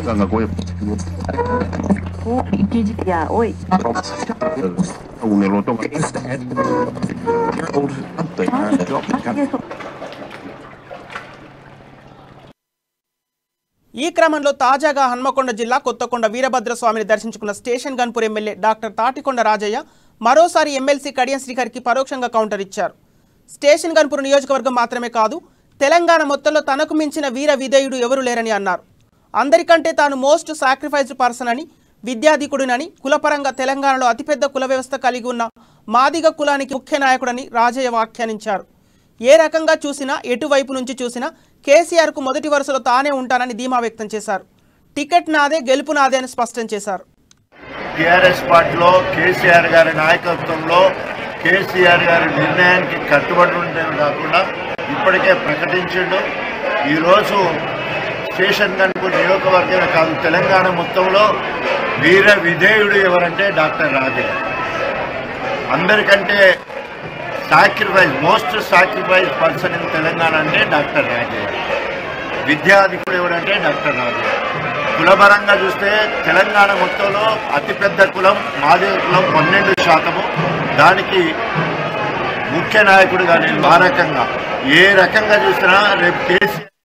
ఈ క్రమంలో తాజాగా హన్మకొండ జిల్లా కొత్తకొండ వీరభద్రస్వామిని దర్శించుకున్న station Ghanpur MLA doctor Tatikonda Rajaiah మరోసారి ఎమ్మెల్సీ కడియం శ్రీహరికి పరోక్షంగా కౌంటర్ ఇచ్చారు. స్టేషన్ గన్పూర్ నియోజకవర్గం మాత్రమే కాదు, తెలంగాణ మొత్తంలో తనకు మించిన వీర విధేయుడు ఎవరు లేరని అన్నారు. అందరికంటే తాను మోస్ట్ సాక్రిఫైస్డ్ పర్సన్ అని, విద్యాధికుడినని, కులపరంగా తెలంగాణలో అతిపెద్ద కుల వ్యవస్థ కలిగి ఉన్న మాదిగ కులానికి ముఖ్య నాయకుడని రాజయ్య వ్యాఖ్యానించారు. ఏ రకంగా చూసినా, ఎటువైపు నుంచి చూసినా కేసీఆర్కు మొదటి వరుసలో తానే ఉంటానని ధీమా వ్యక్తం చేశారు. టికెట్ నాదే, గెలుపు నాదే అని స్పష్టం చేశారు. టీఆర్ఎస్ పార్టీలో కేసీఆర్ గారి నాయకత్వంలో కేసీఆర్ గారి నిర్ణయానికి కట్టుబడి ఉండేవి కాకుండా ఇప్పటికే ప్రకటించిండు. ఈరోజు స్టేషన్ గన్పూర్ నియోజకవర్గమే కాదు, తెలంగాణ మొత్తంలో వీర విధేయుడు ఎవరంటే డాక్టర్ రాజయ్య. అందరికంటే most sacrifice person in Telangana అంటే డాక్టర్ రాజయ్య. విద్యాధికుడు ఎవరంటే డాక్టర్ రాజయ్య. కులపరంగా చూస్తే తెలంగాణ మొత్తంలో అతిపెద్ద కులం మాదిగ కులం 12%. దానికి ముఖ్య నాయకుడుగా నేను ఆ రకంగా ఏ రకంగా చూసినా రేపు కేసీఆర్